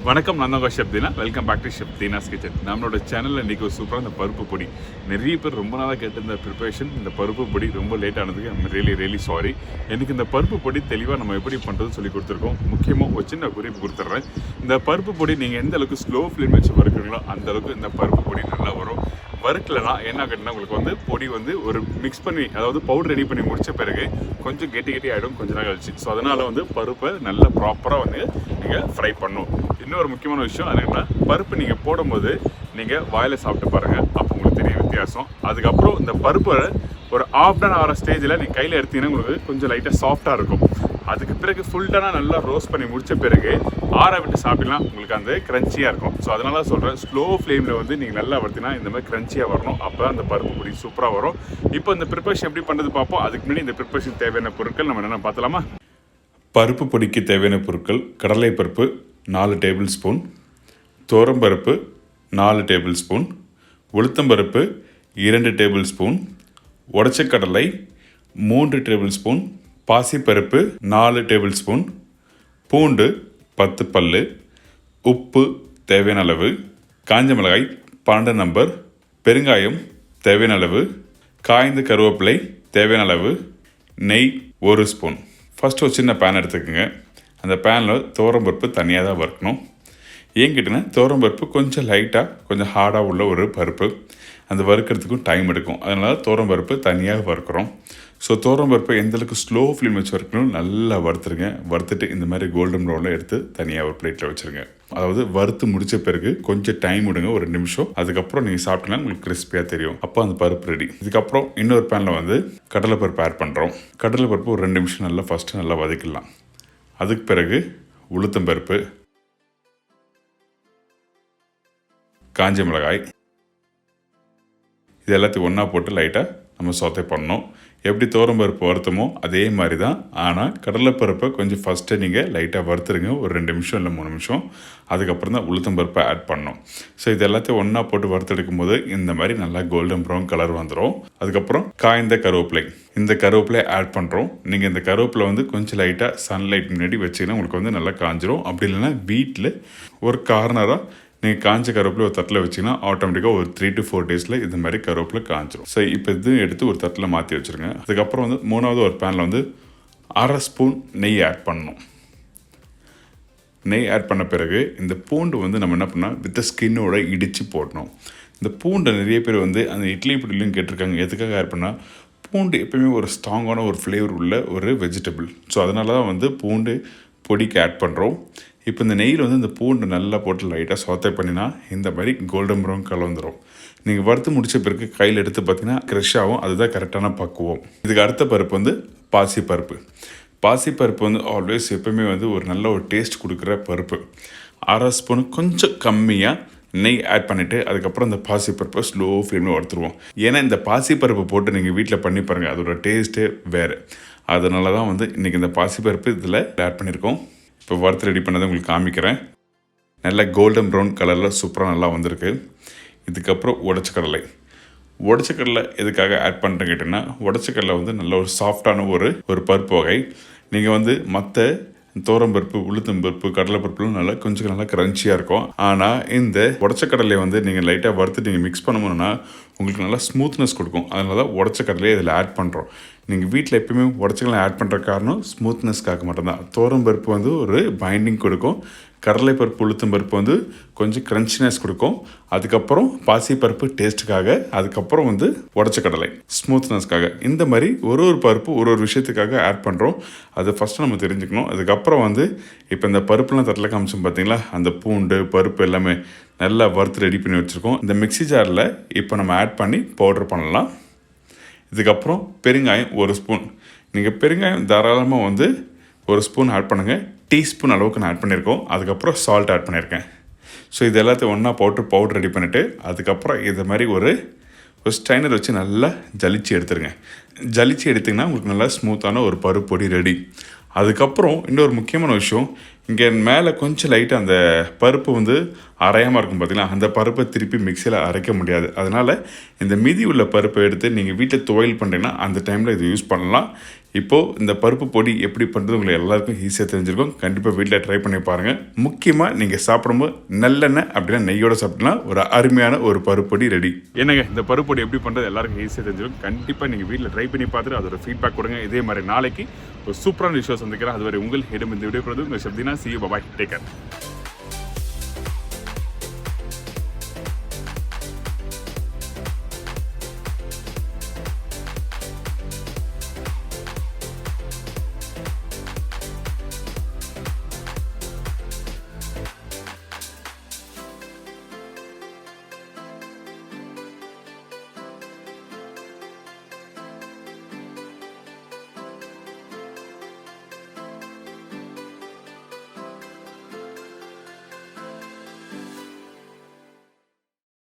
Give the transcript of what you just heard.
வணக்கம், நான் தான் chef Deena. Welcome back to chef Deena's kitchen. நம்மளோட சேனலில் இன்றைக்கி ஒரு சூப்பராக இந்த பருப்பு பொடி நிறைய பேர் ரொம்ப நாளாக கேட்டிருந்த ப்ரிப்பரேஷன். இந்த பருப்பு பொடி ரொம்ப லேட் ஆனதுக்கு ஐம் ரியலி சாரி. எனக்கு இந்த பருப்பு பொடி தெளிவாக நம்ம எப்படி பண்ணுறதுன்னு சொல்லி கொடுத்துருக்கோம். முக்கியமாக ஒரு சின்ன குறிப்பு கொடுத்துட்றேன். இந்த பருப்பு பொடி நீங்கள் எந்த அளவுக்கு ஸ்லோ ஃப்ளேம் வச்சு வறுக்கிறீங்களோ அந்தளவுக்கு இந்த பருப்பு பொடி நல்லா வரும். வறுக்கலைனா என்ன கேட்டிங்கன்னா உங்களுக்கு வந்து பொடி வந்து ஒரு மிக்ஸ் பண்ணி, அதாவது பவுடர் ரெடி பண்ணி முடித்த பிறகு கொஞ்சம் கெட்டி ஆகிடும் கொஞ்சம் நாள் கழிச்சு. ஸோ அதனால் வந்து பருப்பை நல்லா ப்ராப்பராக வந்து நீங்கள் ஃப்ரை பண்ணணும். இன்னொரு முக்கியமான விஷயம் அது என்னன்னா, பருப்பு நீங்கள் போடும்போது நீங்கள் வாயில் சாப்பிட்டு பாருங்கள், அப்போ உங்களுக்கு தெரியும் வித்தியாசம். அதுக்கப்புறம் இந்த பருப்பை ஒரு ஆஃப் டன் ஆகிற ஸ்டேஜில் நீங்கள் கையில் எடுத்தீங்கன்னா உங்களுக்கு கொஞ்சம் லைட்டாக சாஃப்டாக இருக்கும். அதுக்கு பிறகு ஃபுல்டாக நல்லா ரோஸ்ட் பண்ணி முடித்த பிறகு ஆற விட்டு சாப்பிடலாம், உங்களுக்கு அந்த க்ரன்ச்சியாக இருக்கும். ஸோ அதனால சொல்கிறேன், ஸ்லோ ஃப்ளேமில் வந்து நீங்கள் நல்லா வறுத்தீங்கன்னா இந்த மாதிரி க்ரன்ச்சியாக வரணும். அப்போ தான் அந்த பருப்பு பொடி சூப்பராக வரும். இப்போ இந்த ப்ரிப்பரேஷன் எப்படி பண்ணுறது பார்ப்போம். அதுக்கு முன்னாடி இந்த ப்ரிப்பரேஷன் தேவையான பொருட்கள் நம்ம என்னென்ன பார்த்தலாமா? பருப்பு பொடிக்கு தேவையான பொருட்கள்: கடலை பருப்பு 4 டேபிள் ஸ்பூன், துவரம்பருப்பு 4 டேபிள் ஸ்பூன், உளுத்தம்பருப்பு 2 டேபிள் ஸ்பூன், உடச்சக்கடலை 3 டேபிள் ஸ்பூன், பாசிப்பருப்பு 4 டேபிள் ஸ்பூன், பூண்டு 10 பல்லு, உப்பு தேவையான அளவு, காஞ்ச மிளகாய் 12 நம்பர், பெருங்காயம் தேவையான அளவு, காய்ந்த கருவேப்பிலை தேவையான அளவு, நெய் 1 ஸ்பூன். ஃபஸ்ட்டு ஒரு சின்ன பேன் எடுத்துக்கோங்க. அந்த பேனில் துவரம்பருப்பு தனியாக தான் வறுக்கணும். ஏன் கேட்டிங்கன்னா, துவரம்பருப்பு கொஞ்சம் லைட்டாக கொஞ்சம் ஹார்டாக உள்ள ஒரு பருப்பு, அந்த வறுக்கிறதுக்கும் டைம் எடுக்கும். அதனால் துவரம்பருப்பு தனியாக வறுக்கிறோம். ஸோ துவரம்பருப்பை எந்தளவுக்கு ஸ்லோ ஃப்ளேம் வச்சு வறுக்கணும், நல்லா வறுத்துருங்க. வறுத்துட்டு இந்த மாதிரி கோல்டன் ப்ரௌனில் எடுத்து தனியாக ஒரு பிளேட்டில் வச்சுருங்க. அதாவது வறுத்து முடித்த பிறகு கொஞ்சம் டைம் விடுங்க, ஒரு 2 நிமிஷம். அதுக்கப்புறம் நீங்கள் சாப்பிட்டீங்கன்னா உங்களுக்கு கிறிஸ்பியாக தெரியும். அப்போ அந்த பருப்பு ரெடி. இதுக்கப்புறம் இன்னொரு பேனில் வந்து கடலைப்பருப்பு ஆட் பண்ணுறோம். கடலைப்பருப்பு ஒரு 2 நிமிஷம் நல்லா ஃபஸ்ட்டு நல்லா வதக்கிடலாம். அதுக்கு பிறகு உளுத்தம்பருப்பு, காஞ்ச மிளகாய், இது எல்லாத்தையும் ஒன்றா போட்டு லைட்டாக நம்ம சோத்தை பண்ணணும். எப்படி துவரம்பருப்பு வறுத்தமோ அதே மாதிரி தான். ஆனால் கடலைப்பருப்பை கொஞ்சம் ஃபஸ்ட்டு நீங்கள் லைட்டாக வறுத்துருங்க, ஒரு 2 நிமிஷம் இல்லை 3 நிமிஷம். அதுக்கப்புறம் தான் உளுத்தம்பருப்பை ஆட் பண்ணணும். ஸோ இது எல்லாத்தையும் ஒன்றா போட்டு வறுத்தெடுக்கும் போது இந்த மாதிரி நல்லா கோல்டன் ப்ரௌன் கலர் வந்துடும். அதுக்கப்புறம் காய்ந்த கருவேப்பிலை, இந்த கருவேப்பிலை ஆட் பண்ணுறோம். நீங்கள் இந்த கருவேப்பிலை வந்து கொஞ்சம் லைட்டாக சன்லைட் முன்னாடி வச்சிங்கன்னா உங்களுக்கு வந்து நல்லா காஞ்சிரும். அப்படி இல்லைன்னா வீட்டில் ஒரு கார்னராக நீங்கள் காஞ்ச கருவேப்பிலை ஒரு தட்டில் வச்சிங்கன்னா ஆட்டோமேட்டிக்காக ஒரு 3 to 4 டேஸில் இந்த மாதிரி கருவேப்பிலை காஞ்சிரும். ஸோ இப்போ இது எடுத்து ஒரு தட்டில் மாற்றி வச்சுருங்க. அதுக்கப்புறம் வந்து மூணாவது ஒரு பேனில் வந்து 1/2 ஸ்பூன் நெய் ஆட் பண்ணணும். நெய் ஆட் பண்ண பிறகு இந்த பூண்டு வந்து நம்ம என்ன பண்ணால் வித் ஸ்கின்னோட இடித்து போடணும். இந்த பூண்டை நிறைய பேர் வந்து அந்த இட்லி பொடியிலையும் கேட்டிருக்காங்க. எதுக்காக ஆட் பண்ணால், பூண்டு எப்போயுமே ஒரு ஸ்ட்ராங்கான ஒரு ஃப்ளேவர் உள்ள ஒரு வெஜிடபிள். ஸோ அதனால தான் வந்து பூண்டு பொடிக்கு ஆட் பண்ணுறோம். இப்போ இந்த நெய்யில் வந்து இந்த பூண்டு நல்லா போட்டு லைட்டாக சோத்தை பண்ணினா இந்த மாதிரி கோல்டன் ப்ரௌன் கலந்துரும். நீங்கள் வறுத்து முடித்த பிறகு கையில் எடுத்து பார்த்தீங்கன்னா க்ரெஷ் ஆகும். அதுதான் கரெக்டான பக்குவம். இதுக்கு அடுத்த பருப்பு வந்து பாசிப்பருப்பு. பாசிப்பருப்பு வந்து ஆல்வேஸ் எப்போயுமே வந்து ஒரு நல்ல ஒரு டேஸ்ட் கொடுக்குற பருப்பு. 1/2 ஸ்பூனு கொஞ்சம் கம்மியாக நெய் ஆட் பண்ணிவிட்டு அதுக்கப்புறம் இந்த பாசிப்பருப்பை ஸ்லோ ஃப்ளேமில் வறுத்துருவோம். ஏன்னா இந்த பாசிப்பருப்பை போட்டு நீங்கள் வீட்டில் பண்ணி பாருங்கள், அதோட டேஸ்ட்டே வேறு. அதனால தான் வந்து இன்றைக்கி இந்த பாசிப்பருப்பு இதில் ஆட் பண்ணியிருக்கோம். இப்போ வறுத்து ரெடி பண்ணதை உங்களுக்கு காமிக்கிறேன். நல்லா கோல்டன் ப்ரௌன் கலரில் சூப்பராக நல்லா வந்திருக்கு. இதுக்கப்புறம் உடச்சக்கடலை. உடச்சக்கடலை எதுக்காக ஆட் பண்ணுறேன்னு கேட்டிங்கன்னா, உடச்சக்கடலை வந்து நல்ல ஒரு சாஃப்டான ஒரு பருப்பு வகை. நீங்கள் வந்து மற்ற துவரம்பருப்பு, உளுத்தம்பருப்பு, கடலைப்பருப்புலாம் நல்லா க்ரன்ச்சியாக இருக்கும். ஆனால் இந்த உடச்சக்கடலையை வந்து நீங்கள் லைட்டாக வறுத்து நீங்கள் மிக்ஸ் பண்ணணும்னா உங்களுக்கு நல்லா ஸ்மூத்னஸ் கொடுக்கும். அதனால தான் உடச்சக்கடலையை இதில் ஆட் பண்ணுறோம். நீங்கள் வீட்டில் எப்பயுமே உடச்சக்கடலை ஆட் பண்ணுற காரணம் ஸ்மூத்னஸ்க்காக மட்டும்தான். துவரம்பருப்பு வந்து ஒரு பைண்டிங் கொடுக்கும், கடலைப்பருப்பு, உளுத்தம்பருப்பு வந்து கொஞ்சம் க்ரன்ச்சினஸ் கொடுக்கும். அதுக்கப்புறம் பாசிப்பருப்பு டேஸ்ட்டுக்காக, அதுக்கப்புறம் வந்து உடச்சக்கடலை ஸ்மூத்னஸ்க்காக. இந்த மாதிரி ஒரு பருப்பு ஒரு விஷயத்துக்காக ஆட் பண்ணுறோம். அது ஃபஸ்ட்டு நம்ம தெரிஞ்சுக்கணும். அதுக்கப்புறம் வந்து இப்போ இந்த பருப்புலாம் தட்டில் காமிச்சோம் பார்த்தீங்களா, அந்த பூண்டு பருப்பு எல்லாமே நல்லா வறுத்து ரெடி பண்ணி வச்சுருக்கோம். இந்த மிக்ஸி ஜாரில் இப்போ நம்ம ஆட் பண்ணி பவுடர் பண்ணலாம். இதுக்கப்புறம் பெருங்காயம் 1 ஸ்பூன். நீங்கள் பெருங்காயம் தாராளமாக வந்து 1 ஸ்பூன் ஆட் பண்ணுங்கள். டீஸ்பூன் அளவுக்கு நான் ஆட் பண்ணியிருக்கோம். அதுக்கப்புறம் சால்ட் ஆட் பண்ணியிருக்கேன். ஸோ இது எல்லாத்தையும் ஒன்றா போட்டு பவுடர் ரெடி பண்ணிவிட்டு அதுக்கப்புறம் இது மாதிரி ஒரு ஸ்ட்ரைனர் வச்சு நல்லா ஜலிச்சு எடுத்துருங்க. ஜலிச்சு எடுத்திங்கன்னா உங்களுக்கு நல்லா ஸ்மூத்தான ஒரு பருப்பு பொடி ரெடி. அதுக்கப்புறம் இன்னொரு முக்கியமான விஷயம், இங்கே மேலே கொஞ்சம் லைட்டாக அந்த பருப்பு வந்து அரையாமல் இருக்கும் பார்த்தீங்களா, அந்த பருப்பை திருப்பி மிக்சியில் அரைக்க முடியாது. அதனால் இந்த மீதி உள்ள பருப்பை எடுத்து நீங்கள் வீட்டில் துவையல் பண்ணுறீங்கன்னா அந்த டைமில் இது யூஸ் பண்ணலாம். இப்போது இந்த பருப்பு பொடி எப்படி பண்ணுறது உங்களுக்கு எல்லாருக்கும் ஈஸியாக தெரிஞ்சிருக்கும். கண்டிப்பாக வீட்டில் ட்ரை பண்ணி பாருங்கள். முக்கியமாக நீங்கள் சாப்பிடும்போது நல்லெண்ணெய் அப்படின்னா நெய்யோடு சாப்பிட்டீங்கன்னா ஒரு அருமையான ஒரு பருப்பு பொடி ரெடி. என்னங்க இந்த பருப்பு பொடி எப்படி பண்ணுறது எல்லாருக்கும் ஈஸியாக தெரிஞ்சிருக்கும். கண்டிப்பாக நீங்கள் வீட்டில் ட்ரை பண்ணி பார்த்துட்டு அதோட ஃபீட்பேக் கொடுங்க. இதே மாதிரி நாளைக்கு ஒரு சூப்பரான விஷயம் சந்திக்கிறேன். அதுவரை உங்கள் இடம் இந்த வீடியோ உங்கள் Shabdina. See you, bye bye, take care.